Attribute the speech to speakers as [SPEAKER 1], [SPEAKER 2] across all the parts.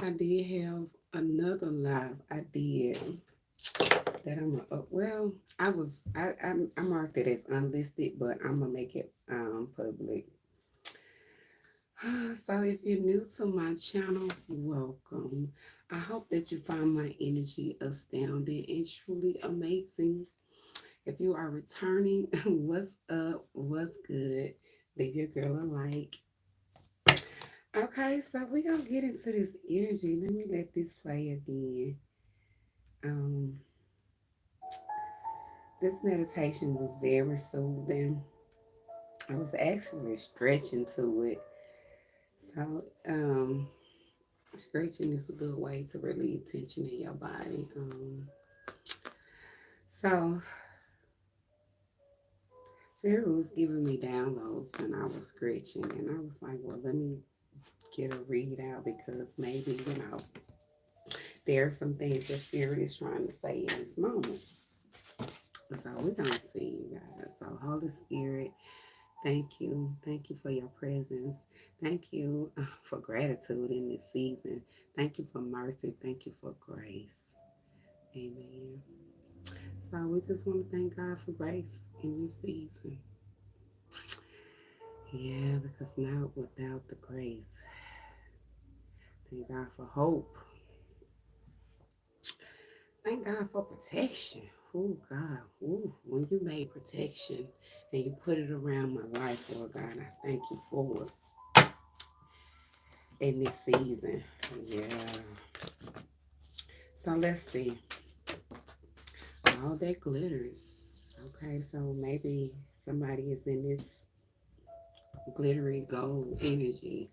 [SPEAKER 1] I did have another live I did that I'm well, I marked it as unlisted, but I'm gonna make it public. So if you're new to my channel, welcome. I hope that you find my energy astounding and truly amazing. If you are returning, what's up? What's good? Leave your girl a like. Okay, so we're gonna get into this energy. Let me let this play again. Um, this meditation was very soothing. I was actually stretching to it. So, stretching is a good way to relieve tension in your body. So Sarah was giving me downloads when I was stretching, and I was like, well, let me get a read out because maybe, there are some things that Spirit is trying to say in this moment. So we're going to see, you guys. So, Holy Spirit, thank you. Thank you for your presence. Thank you for gratitude in this season. Thank you for mercy. Thank you for grace. Amen. So we just want to thank God for grace in this season. Yeah, because now without the grace, thank God for hope. Thank God for protection. Oh, God. Ooh, when you made protection and you put it around my life, Lord God, I thank you for it in this season. Yeah. So let's see. All that glitters. Okay, so maybe somebody is in this glittery gold energy.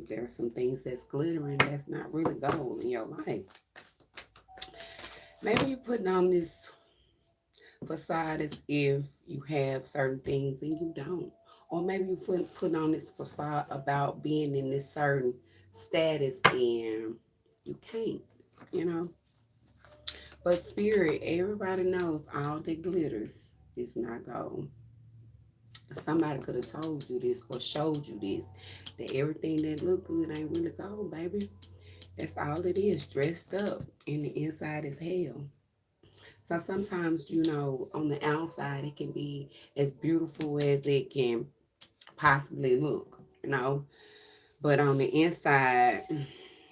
[SPEAKER 1] There are some things that's glittering that's not really gold in your life. Maybe you're putting on this facade as if you have certain things and you don't. Or maybe you put on this facade about being in this certain status and you can't, you know. But Spirit, everybody knows all that glitters is not gold. Somebody could have told you this or showed you this. That everything that look good ain't really gold, baby. That's all it is, dressed up. And the inside is hell. So sometimes, on the outside, it can be as beautiful as it can possibly look. But on the inside,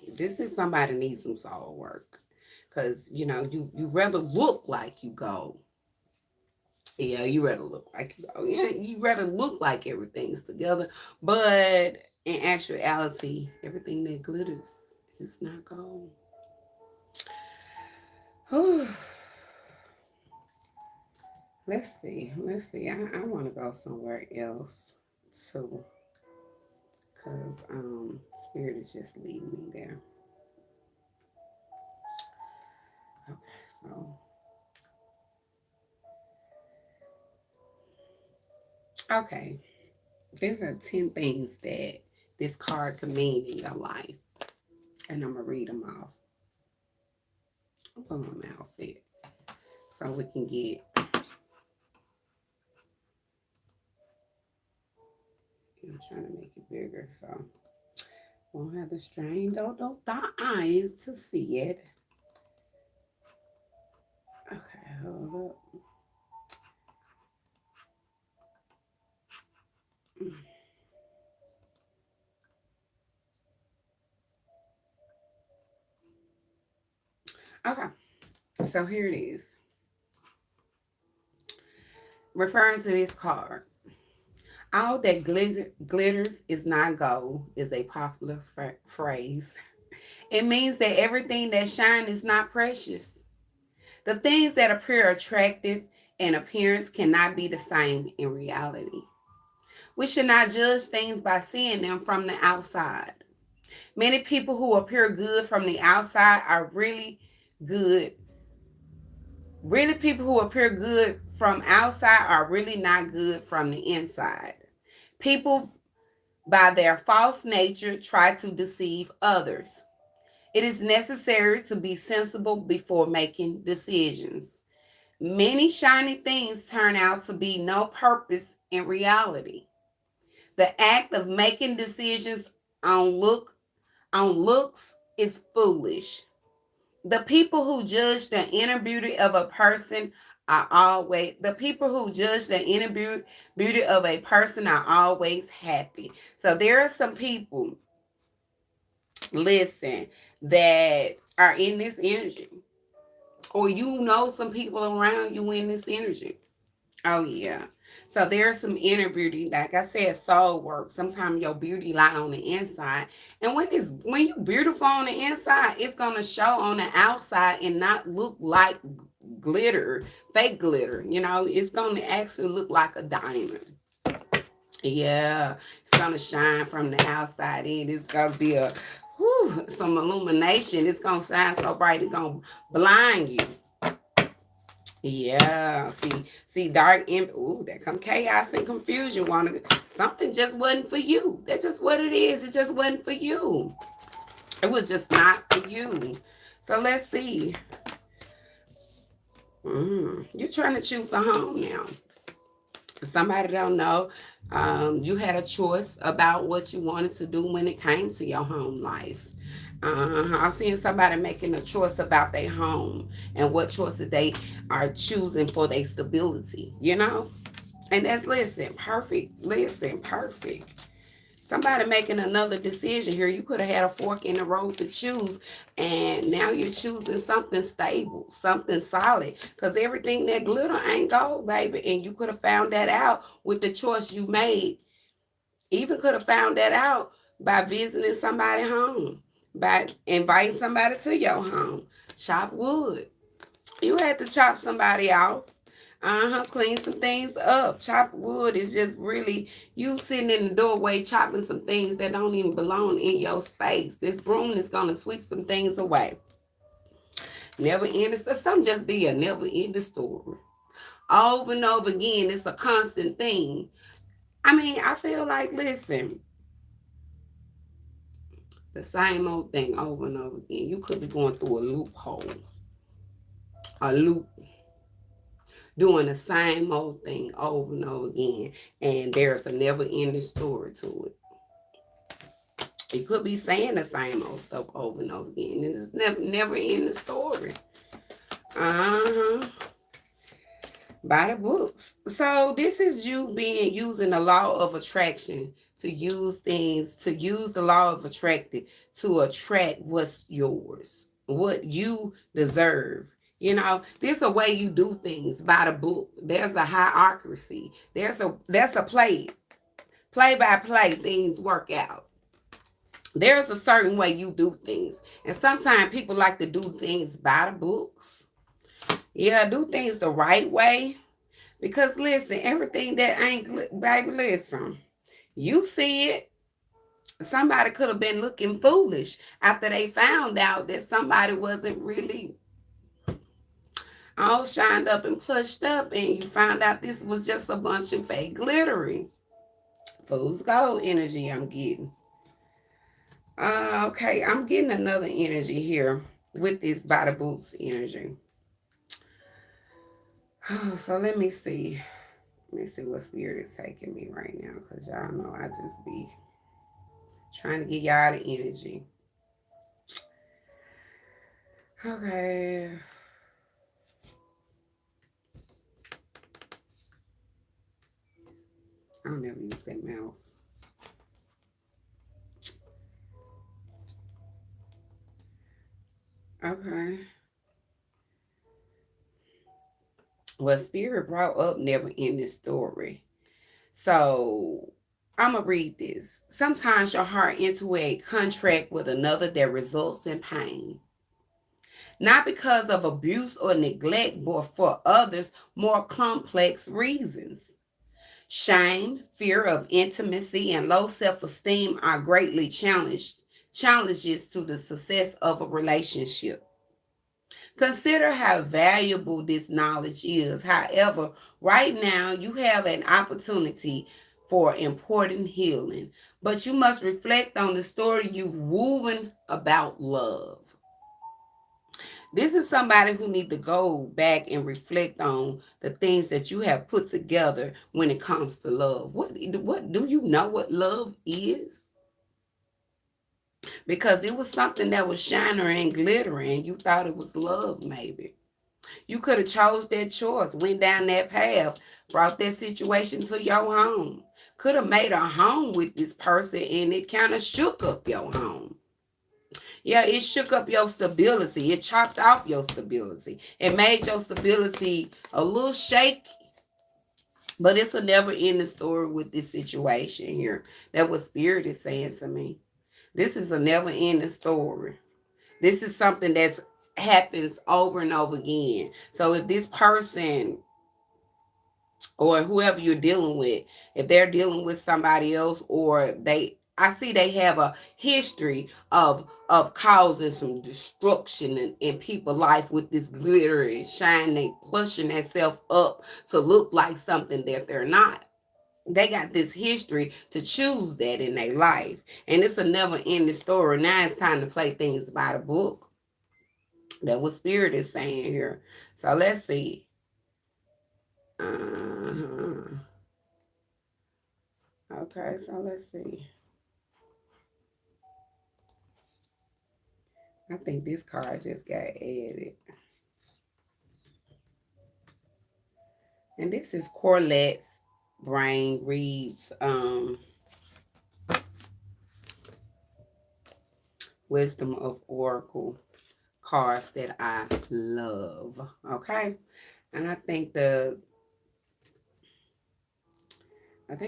[SPEAKER 1] this is somebody needs some soul work. Because, you rather look like you go. Yeah, you rather look like you go. Yeah, you rather look like everything's together. But in actuality, everything that glitters is not gold. Let's see. Let's see. I want to go somewhere else too. Because Spirit is just leading me there. Okay, so. Okay. There's 10 things that this card can mean in your life. And I'm going to read them off. I'm put my mouse in so we can get. I'm trying to make it bigger so won't have to strain those eyes to see it. Okay, hold up. Okay, so here it is. Referring to this card, all that glitters is not gold is a popular phrase. It means that everything that shines is not precious. The things that appear attractive in appearance cannot be the same in reality. We should not judge things by seeing them from the outside. Many people who appear good from the outside are really good. Really, people who appear good from outside are really not good from the inside. People, by their false nature, try to deceive others. It is necessary to be sensible before making decisions. Many shiny things turn out to be no purpose in reality. The act of making decisions on looks is foolish. The people who judge the inner beauty of a person are always the people who judge the inner beauty of a person are always happy. So there are some people, listen, that are in this energy, or you know some people around you in this energy. Oh yeah. So there's some inner beauty, like I said, soul work. Sometimes your beauty lie on the inside, and when you beautiful on the inside, it's gonna show on the outside and not look like glitter, fake glitter. You know, it's gonna actually look like a diamond. Yeah, it's gonna shine from the outside in. It's gonna be some illumination. It's gonna shine so bright it's gonna blind you. Yeah, see, dark imp. Ooh, there come chaos and confusion. Something just wasn't for you. That's just what it is. It just wasn't for you. It was just not for you. So let's see. You're trying to choose a home now. Somebody don't know. You had a choice about what you wanted to do when it came to your home life. I'm seeing somebody making a choice about their home and what choices they are choosing for their stability, you know? And that's, listen, perfect. Listen, perfect. Somebody making another decision here. You could have had a fork in the road to choose, and now you're choosing something stable, something solid. Because everything that glitter ain't gold, baby. And you could have found that out with the choice you made. Even could have found that out by visiting somebody home, by inviting somebody to your home. Chop wood. You had to chop somebody off. Clean some things up. Chop wood is just really you sitting in the doorway chopping some things that don't even belong in your space. This broom is gonna sweep some things away. Never ending. Some just be a never ending story. Over and over again, it's a constant thing. I mean, I feel like, listen, the same old thing over and over again. You could be going through a loophole, a loop, doing the same old thing over and over again, and there's a never-ending story to it. You could be saying the same old stuff over and over again. It's never ending story. Uh-huh. By the books. So this is you using the law of attraction to use the law of attraction to attract what's yours, what you deserve. You know, there's a way you do things by the book. There's a hierarchy. That's a play by play things work out. There's a certain way you do things. And sometimes people like to do things by the books. Yeah, do things the right way. Because listen, everything that ain't, baby, listen, you see it. Somebody could have been looking foolish after they found out that somebody wasn't really all shined up and plushed up, and you found out this was just a bunch of fake glittery. Fool's gold energy I'm getting. Okay, I'm getting another energy here with this by the boots energy. So let me see. Let me see what spirit is taking me right now, because y'all know I just be trying to get y'all the energy. Okay. I'll never use that mouse. Okay. Well, spirit brought up never ending story. So I'm going to read this. Sometimes your heart into a contract with another that results in pain. Not because of abuse or neglect, but for others, more complex reasons. Shame, fear of intimacy, and low self-esteem are greatly challenges to the success of a relationship. Consider how valuable this knowledge is. However, right now you have an opportunity for important healing, but you must reflect on the story you've woven about love. This is somebody who need to go back and reflect on the things that you have put together when it comes to love. What do you know what love is? because it was something that was shining and glittering and you thought it was love maybe. You could have chose that choice, went down that path, brought that situation to your home. Could have made a home with this person and it kind of shook up your home. Yeah, it shook up your stability. It chopped off your stability. It made your stability a little shaky. But it's a never ending story with this situation here. That what Spirit is saying to me. This is a never ending story. This is something that's happens over and over again. So if this person or whoever you're dealing with, if they're dealing with somebody else or I see they have a history of causing some destruction in people's life with this glitter and shine, they plushing themselves up to look like something that they're not. They got this history to choose that in their life. And it's a never ending story. Now it's time to play things by the book. That's what Spirit is saying here. So let's see. Uh-huh. Okay, so let's see. I think this card just got added. And this is Corlette's Brain Reads Wisdom of Oracle cards that I love. Okay? And I think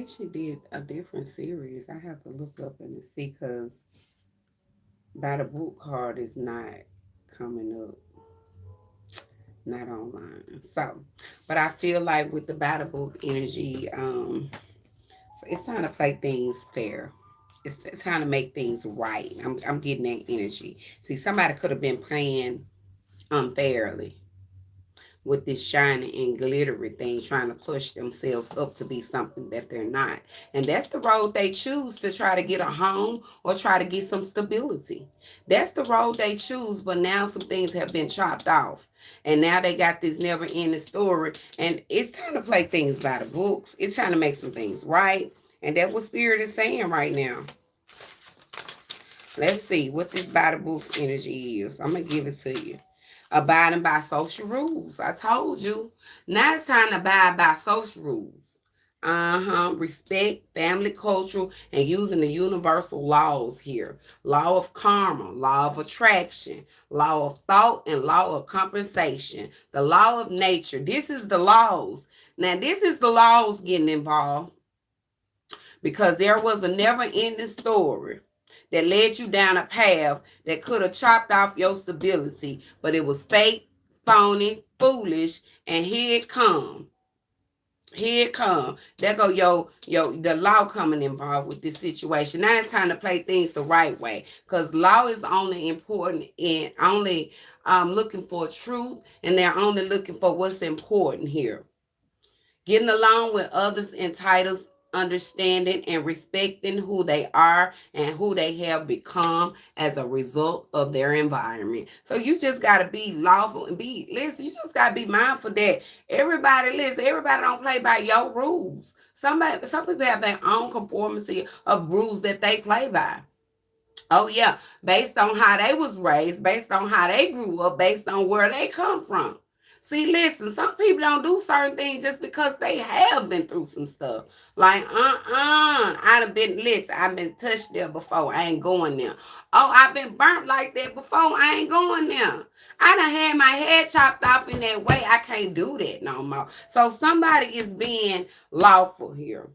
[SPEAKER 1] she did a different series. I have to look up and see because by the book card is not coming up. Not online. So, but I feel like with the battle book energy, so it's time to play things fair. It's time to make things right. I'm getting that energy. See, somebody could have been playing unfairly with this shiny and glittery thing, trying to push themselves up to be something that they're not. And that's the road they choose to try to get a home or try to get some stability. That's the road they choose, but now some things have been chopped off. And now they got this never ending story. And it's time to play things by the books. It's time to make some things right. And that's what Spirit is saying right now. Let's see what this by the books energy is. I'm going to give it to you. Abiding by social rules. I told you. Now it's time to abide by social rules. Respect, family, cultural, and using the universal laws here. Law of karma, law of attraction, law of thought, and law of compensation. The law of nature. This is the laws. Now, this is the laws getting involved because there was a never ending story that led you down a path that could have chopped off your stability, but it was fake, phony, foolish, and here it come. Here it come. There go the law coming involved with this situation. Now it's time to play things the right way. Because law is only important and only looking for truth, and they're only looking for what's important here. Getting along with others entitles understanding and respecting who they are and who they have become as a result of their environment. So you just got to be lawful and listen, you just got to be mindful that everybody don't play by your rules. Some people have their own conformity of rules that they play by. Oh yeah, based on how they was raised, based on how they grew up, based on where they come from. See, listen, some people don't do certain things just because they have been through some stuff. Like, I've been touched there before. I ain't going there. Oh, I've been burnt like that before. I ain't going there. I done had my head chopped off in that way. I can't do that no more. So somebody is being lawful here.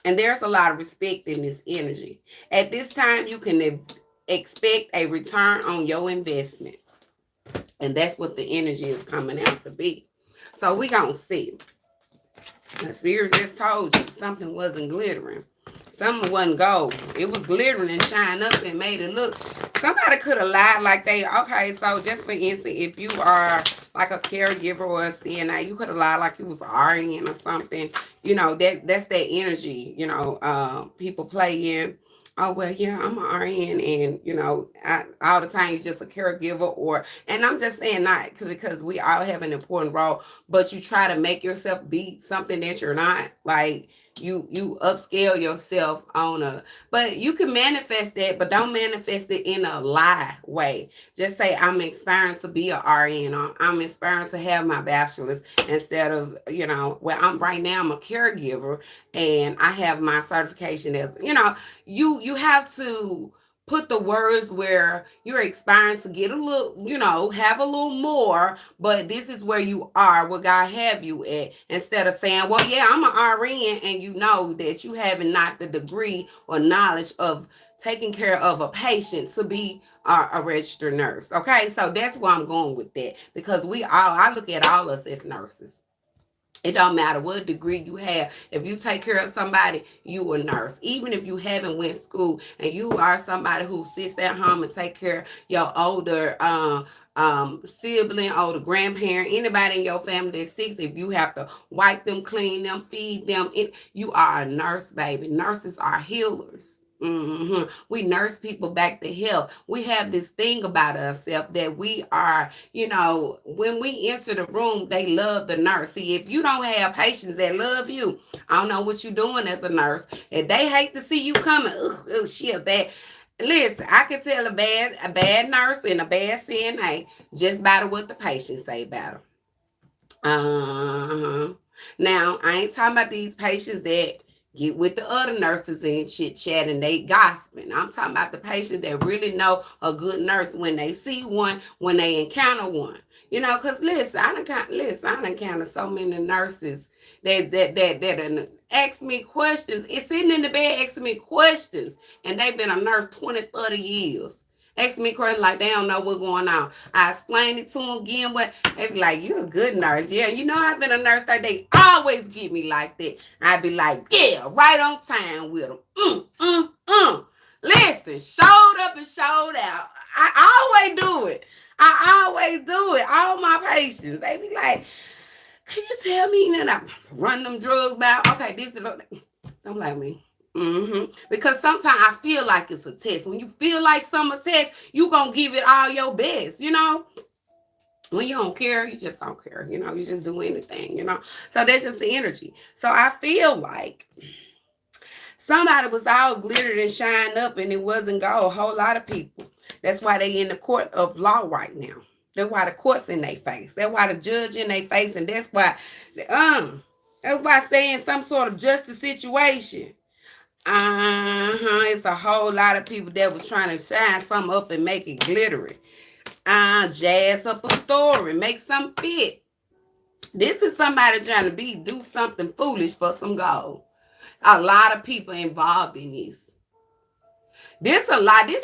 [SPEAKER 1] And there's a lot of respect in this energy. At this time, you can expect a return on your investment. And that's what the energy is coming out to be. So we going to see. The Spirit just told you something wasn't glittering. Something wasn't gold. It was glittering and shine up and made it look. Somebody could have lied like okay, so just for instance, if you are like a caregiver or a CNA, you could have lied like you was RN or something. You know, that's that energy, people play in. Oh, well, yeah, I'm an RN and, all the time you're just a caregiver and I'm just saying not because we all have an important role, but you try to make yourself be something that you're not. Like, you upscale yourself on a, but you can manifest that, but don't manifest it in a lie way. Just say, I'm inspiring to be a RN, or I'm inspiring to have my bachelor's, instead of, well, I'm right now, I'm a caregiver and I have my certification as, you have to put the words where you're inspiring to get a little, have a little more, but this is where you are, where God have you at, instead of saying, well, yeah, I'm an RN, and you know that you haven't not the degree or knowledge of taking care of a patient to be a registered nurse. Okay, so that's where I'm going with that, because I look at all us as nurses. It don't matter what degree you have. If you take care of somebody, you a nurse. Even if you haven't went to school and you are somebody who sits at home and take care of your older sibling, older grandparent, anybody in your family that's sick, if you have to wipe them, clean them, feed them, you are a nurse, baby. Nurses are healers. We nurse people back to health. We have this thing about ourselves that we are, when we enter the room, they love the nurse. See, if you don't have patients that love you, I don't know what you're doing as a nurse. If they hate to see you coming, shit, bad. Listen, I can tell a bad nurse and a bad CNA just by what the patients say about them. Uh-huh. Now, I ain't talking about these patients that get with the other nurses and chit chat and they gossiping. I'm talking about the patients that really know a good nurse when they see one, when they encounter one. Cause listen, I done encountered so many nurses that ask me questions. It's sitting in the bed asking me questions, and they've been a nurse 20, 30 years. Ask me questions like they don't know what's going on. I explain it to them again, but they be like, "You're a good nurse." Yeah, I've been a nurse. They always get me like that. I be like, "Yeah, right on time with them." Listen, showed up and showed out. I always do it. I always do it. All my patients, they be like, "Can you tell me?" And I run them drugs back. Okay, this is. Don't like me. Because sometimes I feel like it's a test. When you feel like some a test, you gonna give it all your best. When you don't care, you just don't care. You just do anything. So that's just the energy. So I feel like somebody was all glittered and shined up, and it wasn't gold. A whole lot of people. That's why they in the court of law right now. That's why the court's in their face. That's why the judge in their face, and that's why everybody stay in some sort of justice situation. It's a whole lot of people that was trying to shine something up and make it glittery. Jazz up a story, make something fit. This is somebody trying to do something foolish for some gold. A lot of people involved in this. This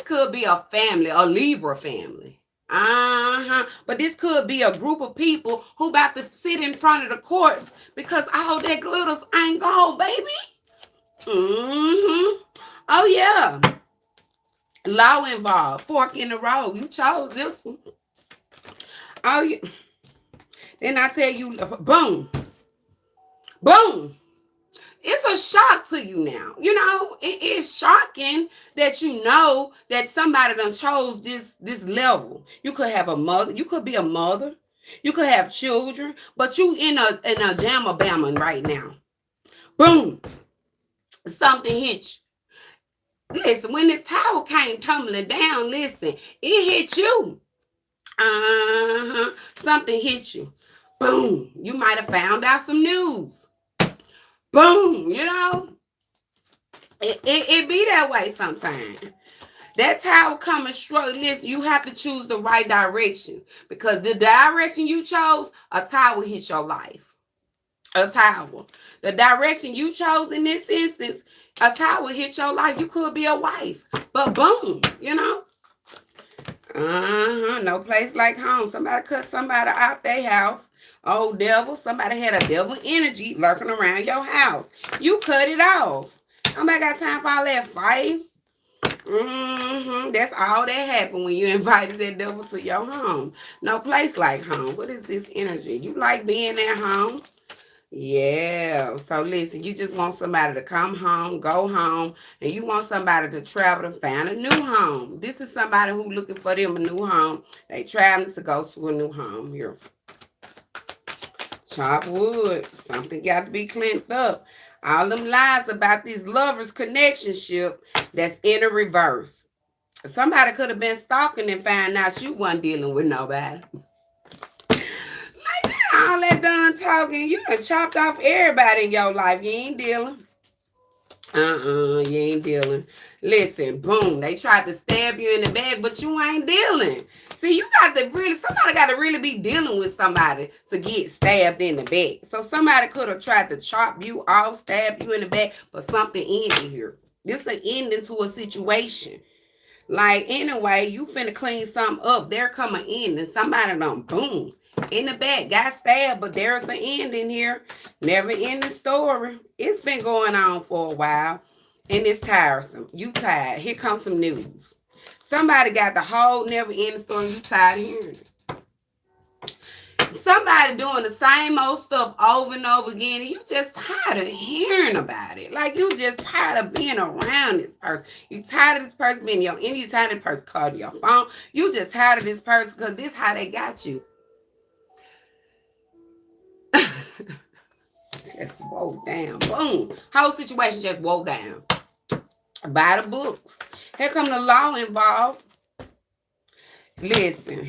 [SPEAKER 1] could be a family, a Libra family. But this could be a group of people who about to sit in front of the courts because all that glitters ain't gold, baby. Oh yeah. Law involved. Fork in the road. You chose this one. Oh yeah. Then I tell you, boom. Boom. It's a shock to you now. It is shocking that that somebody done chose this level. You could have a mother. You could be a mother. You could have children. But you in a jam-a-bama right now. Boom. Something hit you. Listen, when this tower came tumbling down, listen, it hit you. Something hit you. Boom. You might have found out some news. Boom. It be that way sometimes. That tower coming straight. Listen, you have to choose the right direction, because the direction you chose, a tower hit your life. A tower. The direction you chose in this instance, a tower hit your life. You could be a wife, but boom, no place like home. Somebody cut somebody out their house. Oh, devil. Somebody had a devil energy lurking around your house. You cut it off. Nobody got time for all that fighting. That's all that happened when you invited that devil to your home. No place like home. What is this energy? You like being at home? Yeah. So listen, you just want somebody to come home, go home, and you want somebody to travel to find a new home. This is somebody who looking for them a new home. They traveling to go to a new home here. Chop wood. Something got to be cleaned up. All them lies about these lovers connection that's in a reverse. Somebody could have been stalking and found out you wasn't dealing with nobody. Like all that done talking, you done chopped off everybody in your life. You ain't dealing. You ain't dealing. Listen, boom, they tried to stab you in the back, but you ain't dealing. See, you got to really, somebody got to really be dealing with somebody to get stabbed in the back. So somebody could have tried to chop you off, stab you in the back, but something ended here. This an ending to a situation. Like, anyway, you finna clean something up. They're coming in and somebody done, boom, in the back, got stabbed, but there's an end in here. Never ending story. It's been going on for a while, and it's tiresome. You tired. Here comes some news. Somebody got the whole never ending story, and you tired of hearing it. Somebody doing the same old stuff over and over again, and you just tired of hearing about it. Like, you just tired of being around this person. You tired of this person being your enemy. You tired of this person calling your phone. You just tired of this person because this how they got you. Just woe down. Boom. Whole situation just woe down. Buy the books. Here come the law involved. Listen.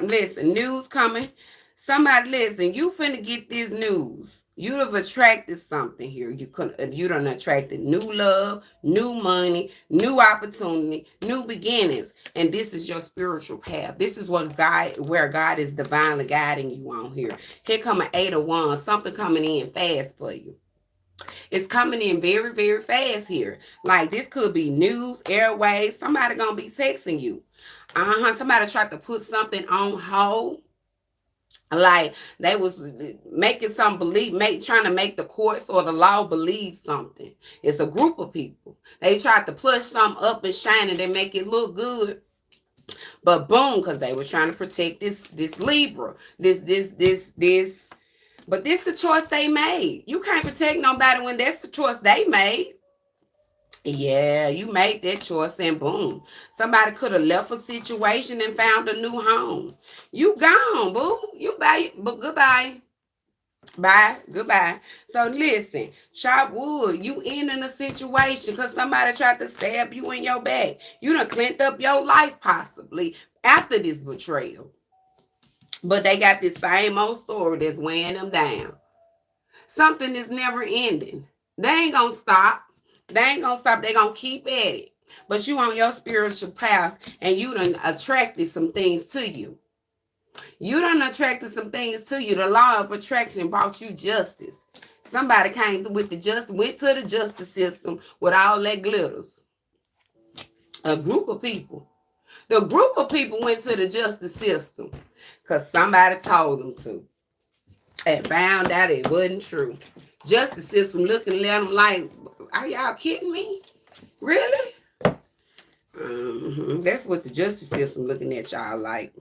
[SPEAKER 1] Listen. News coming. Somebody listen. You finna get this news. You have attracted something here. You done attracted new love, new money, new opportunity, new beginnings. And this is your spiritual path. This is where God is divinely guiding you on here. Here come an 8 of Wands. Something coming in fast for you. It's coming in very, very fast here. Like, this could be news, airways. Somebody gonna be texting you. Somebody tried to put something on hold. Like, they was making some trying to make the courts or the law believe something. It's a group of people. They tried to push something up and shine it and make it look good. But boom, because they were trying to protect this Libra. This. But this the choice they made. You can't protect nobody when that's the choice they made. Yeah, you made that choice and boom. Somebody could have left a situation and found a new home. You gone, boo. You bye, but goodbye. Bye, goodbye. So listen, chop wood. You in a situation because somebody tried to stab you in your back. You done cleaned up your life possibly after this betrayal. But they got this same old story that's weighing them down. Something is never ending. They ain't gonna stop. They ain't gonna stop. They gonna keep at it. But you on your spiritual path and you done attracted some things to you. You done attracted some things to you. The law of attraction brought you justice. Somebody went to the justice system with all that glitters. A group of people. The group of people went to the justice system because somebody told them to. And found out it wasn't true. Justice system looking at them like, are y'all kidding me? Really? That's what the justice system looking at y'all like.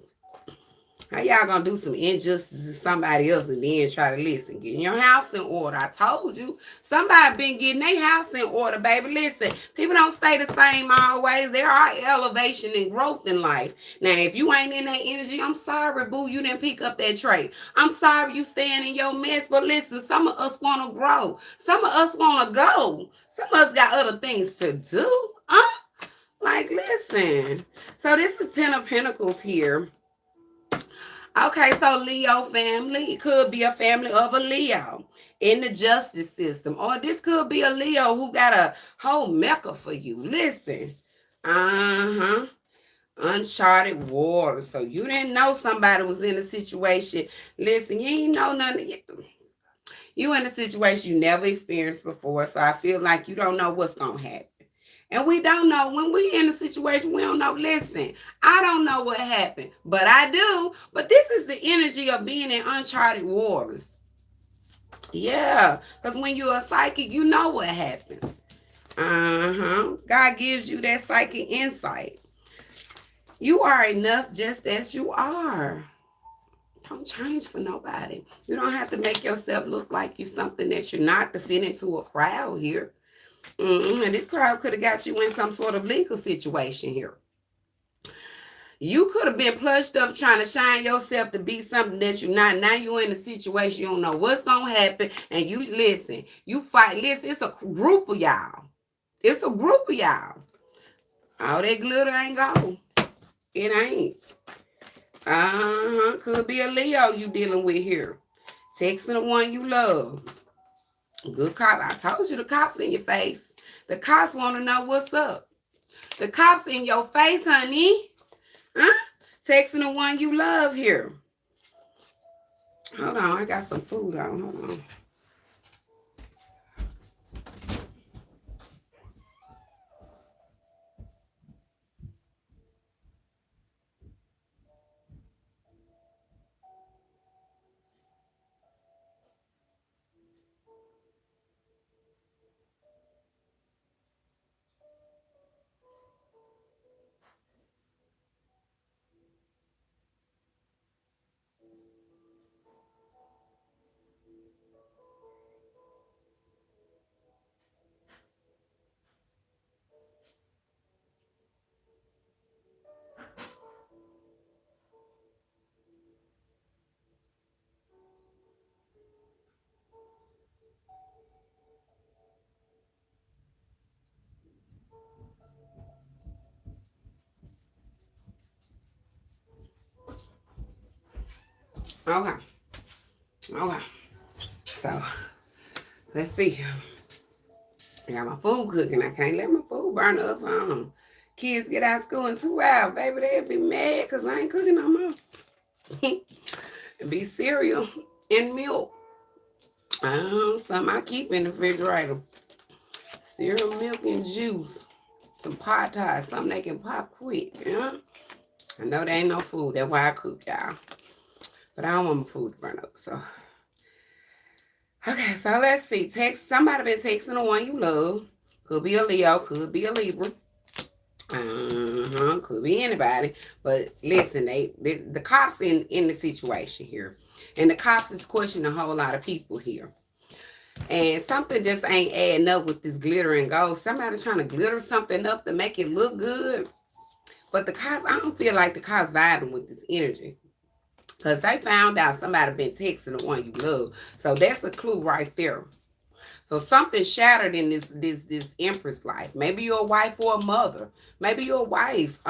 [SPEAKER 1] How y'all gonna do some injustice to somebody else and then try to listen? Get your house in order. I told you. Somebody been getting their house in order, baby. Listen, people don't stay the same always. There are elevation and growth in life. Now, if you ain't in that energy, I'm sorry, boo. You didn't pick up that trait. I'm sorry you staying in your mess. But listen, some of us want to grow. Some of us want to go. Some of us got other things to do. Like, listen. So this is 10 of Pentacles here. Okay, so Leo family. It could be a family of a Leo in the justice system. Or this could be a Leo who got a whole Mecca for you. Listen. Uncharted waters. So you didn't know somebody was in a situation. Listen, you ain't know nothing. You in a situation you never experienced before. So I feel like you don't know what's going to happen. And we don't know. When we in a situation, we don't know. Listen, I don't know what happened, but I do. But this is the energy of being in uncharted waters. Yeah, because when you're a psychic, you know what happens. God gives you that psychic insight. You are enough just as you are. Don't change for nobody. You don't have to make yourself look like you're something that you're not to fit into a crowd here. And this crowd could have got you in some sort of legal situation here. You could have been plushed up trying to shine yourself to be something that you're not. Now you're in a situation you don't know what's gonna happen, and you listen. You fight. Listen, it's a group of y'all. It's a group of y'all. All that glitter ain't gone. It ain't. Could be a Leo you dealing with here. Texting the one you love. Good cop. I told you the cops in your face. The cops want to know what's up. The cops in your face, honey. Huh? Texting the one you love here. Hold on. I got some food on. Hold on. Okay. Okay. So, let's see. I got my food cooking. I can't let my food burn up. Kids get out of school in 2 hours. Baby, they'll be mad because I ain't cooking no more. It be cereal and milk. Something I keep in the refrigerator. Cereal, milk, and juice. Some pot ties. Something they can pop quick. Yeah? I know there ain't no food. That's why I cook, y'all. But I don't want my food to burn up, so. Okay, so let's see. Somebody been texting the one you love. Could be a Leo, could be a Libra. Could be anybody. But listen, the cops in the situation here. And the cops is questioning a whole lot of people here. And something just ain't adding up with this glitter and gold. Somebody trying to glitter something up to make it look good. But the cops, I don't feel like the cops vibing with this energy. Because they found out somebody been texting the one you love. So that's a clue right there. So something shattered in this Empress life. Maybe you're a wife or a mother. Maybe you're a wife.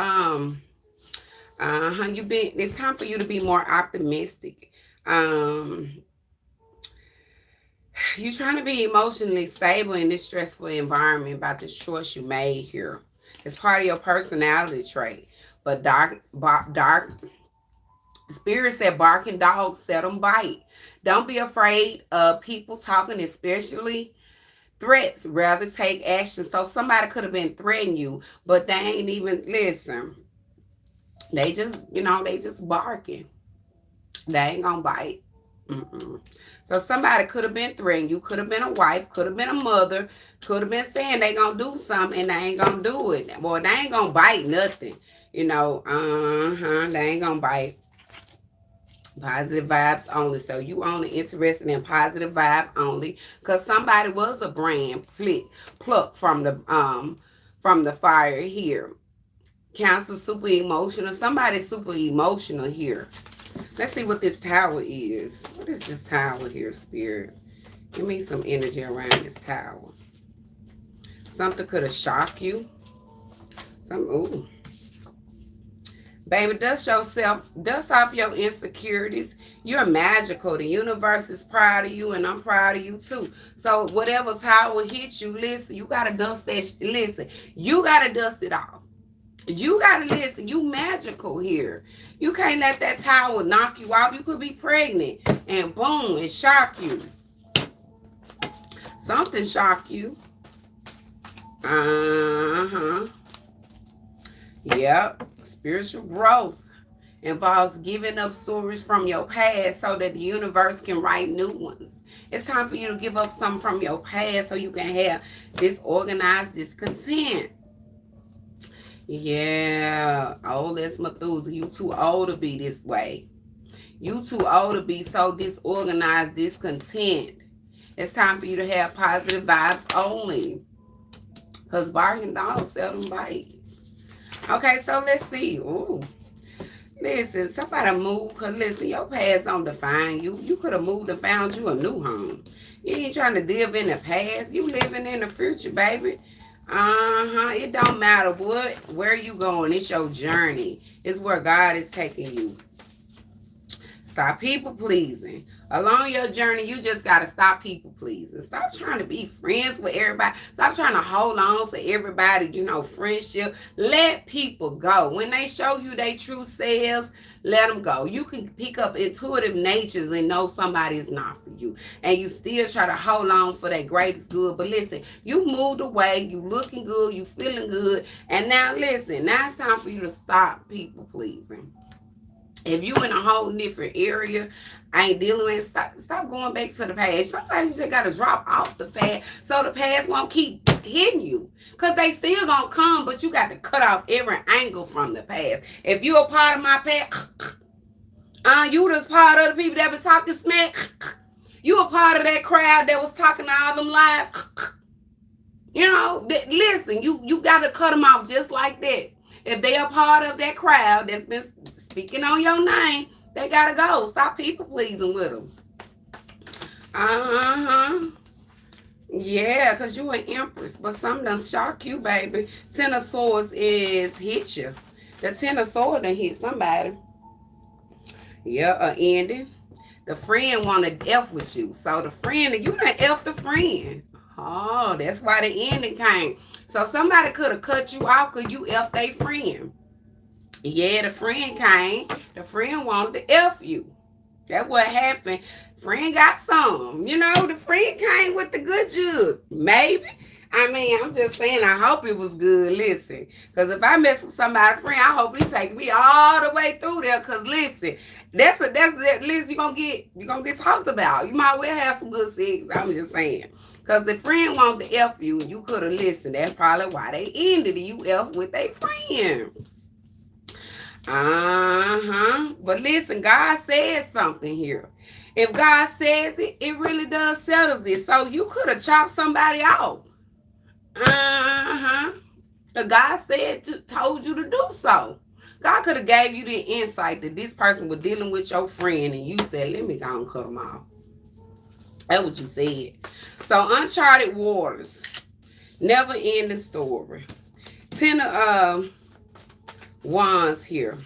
[SPEAKER 1] It's time for you to be more optimistic. You're trying to be emotionally stable in this stressful environment about this choice you made here. It's part of your personality trait. But dark Spirit said barking dogs set them bite. Don't be afraid of people talking, especially threats. Rather take action. So somebody could have been threatening you, but they ain't even listen. They just barking. They ain't gonna bite. So somebody could have been threatening you. Could have been a wife. Could have been a mother. Could have been saying they gonna do something and they ain't gonna do it. Boy, they ain't gonna bite nothing. They ain't gonna bite. Positive vibes only. So you only interested in positive vibe only. Because somebody was a brand plucked from the fire here. Cancer super emotional. Somebody's super emotional here. Let's see what this tower is. What is this tower here, Spirit? Give me some energy around this tower. Something could have shocked you. Baby, dust off your insecurities. You're magical. The universe is proud of you, and I'm proud of you too. So whatever tower hits you, listen, you gotta dust that. Listen, you gotta dust it off. You gotta listen. You magical here. You can't let that tower knock you off. You could be pregnant, and boom, it shock you. Something shock you. Yep. Spiritual growth involves giving up stories from your past so that the universe can write new ones. It's time for you to give up something from your past so you can have disorganized discontent. Yeah. Old as Methuselah. You too old to be this way. You too old to be so disorganized, discontent. It's time for you to have positive vibes only. Because barking dogs seldom bite. Okay, so let's see. Ooh. Listen, somebody move, because listen, your past don't define you. You could have moved and found you a new home. You ain't trying to live in the past. You living in the future, baby. It don't matter where you going. It's your journey. It's where God is taking you. Stop people pleasing. Along your journey, you just got to stop people pleasing. Stop trying to be friends with everybody. Stop trying to hold on to everybody, friendship. Let people go. When they show you their true selves, let them go. You can pick up intuitive natures and know somebody is not for you. And you still try to hold on for that greatest good. But listen, you moved away. You looking good. You feeling good. And now listen, now it's time for you to stop people pleasing. If you in a whole different area, I ain't dealing with, stop going back to the past. Sometimes you just gotta drop off the past so the past won't keep hitting you. Cause they still gonna come, but you got to cut off every angle from the past. If you a part of my past, you was part of the people that been talking smack. You a part of that crowd that was talking all them lies. Listen, you gotta cut them off just like that. If they are part of that crowd that's been speaking on your name, they gotta go. Stop people pleasing with them. Yeah, because you an empress, but something done shock you, baby. Ten of Swords is hit you. The Ten of Swords done hit somebody. Yeah, a ending. The friend want to F with you. So the friend, you done F the friend. Oh, that's why the ending came. So somebody could have cut you off because you F their friend. Yeah, the friend came. The friend wanted to F you. That's what happened. Friend got some. The friend came with the good jug. Maybe. I mean, I'm just saying, I hope it was good. Listen. Because if I mess with somebody's friend, I hope he take me all the way through there. Because listen, that's at least you're gonna get talked about. You might well have some good sex. I'm just saying. Because the friend wanted to F you and you could have listened. That's probably why they ended it. You F with their friend. But listen, God says something here. If God says it, it really does settle it. So you could have chopped somebody off. God told you to do so. God could have gave you the insight that this person was dealing with your friend and you said, let me go and cut them off. That's what you said. So uncharted waters. Never end the story. 10 of Wands here.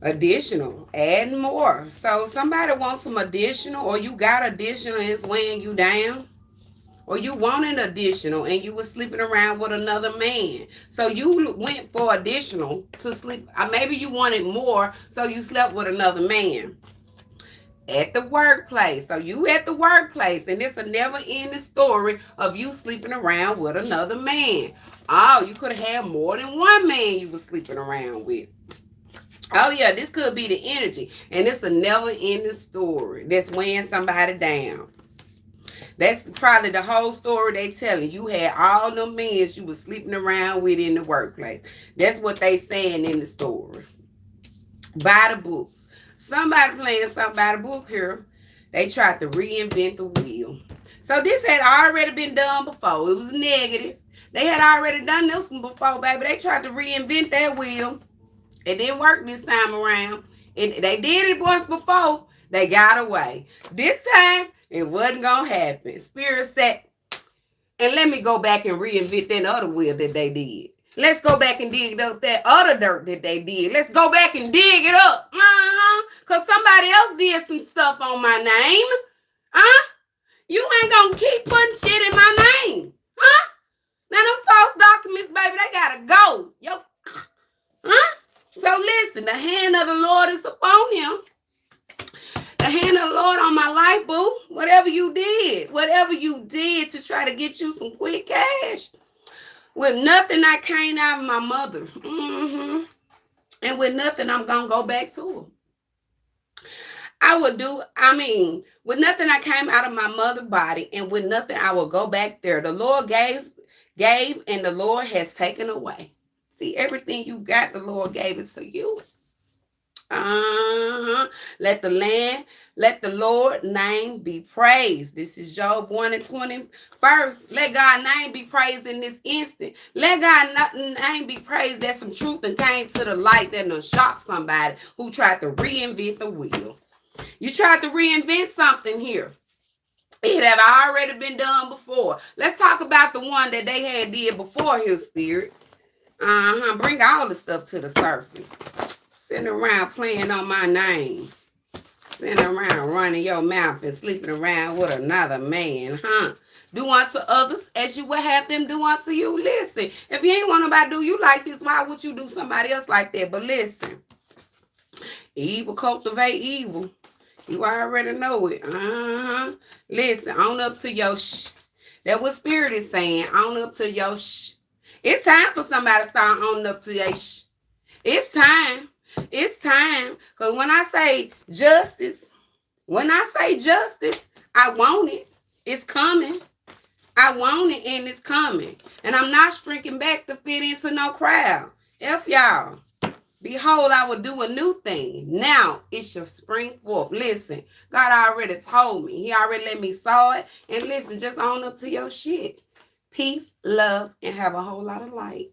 [SPEAKER 1] Additional. Add more. So somebody wants some additional, or you got additional and it's weighing you down. Or you wanted additional and you were sleeping around with another man. So you went for additional to sleep. Maybe you wanted more, so you slept with another man. At the workplace. So you at the workplace, and it's a never-ending story of you sleeping around with another man. Oh, you could have had more than one man you were sleeping around with. Oh, yeah, this could be the energy. And it's a never-ending story that's weighing somebody down. That's probably the whole story they telling. You had all them men you was sleeping around with in the workplace. That's what they saying in the story. Buy the books. Somebody playing something by the book here. They tried to reinvent the wheel. So this had already been done before. It was negative. They had already done this one before, baby. They tried to reinvent that wheel. It didn't work this time around. They did it once before. They got away. This time, it wasn't going to happen. Spirit said, and let me go back and reinvent that other wheel that they did. Let's go back and dig up that other dirt that they did. Let's go back and dig it up. Because somebody else did some stuff on my name. You ain't going to keep putting shit in my name. Now, them false documents, baby, they got to go. So, listen, the hand of the Lord is upon him. The hand of the Lord on my life, boo. Whatever you did to try to get you some quick cash. With nothing, I came out of my mother. And with nothing, I'm going to go back to her. With nothing, I came out of my mother's body. And with nothing, I will go back there. The Lord gave, and the Lord has taken away. See, everything you got, the Lord gave it to you. Let the land, let the Lord name be praised. This is Job 1 and 21st. Let God's name be praised in this instant. Let God's name be praised that some truth and came to the light that done shocked somebody who tried to reinvent the wheel. You tried to reinvent something here. It had already been done before. Let's talk about the one that they had did before his spirit. Bring all the stuff to the surface. Sitting around playing on my name. Sitting around running your mouth and sleeping around with another man, huh? Do unto others as you would have them do unto you. Listen, if you ain't want nobody to do you like this, why would you do somebody else like that? But listen, evil cultivate evil. You already know it. Listen, on up to your shh. That's what spirit is saying. On up to your shh. It's time for somebody to start on up to your shh. It's time. It's time. Because when I say justice, I want it. It's coming. I want it and it's coming. And I'm not shrinking back to fit into no crowd. F y'all. Behold, I will do a new thing. Now it shall spring forth. Listen, God already told me. He already let me saw it. And listen, just own up to your shit. Peace, love, and have a whole lot of light.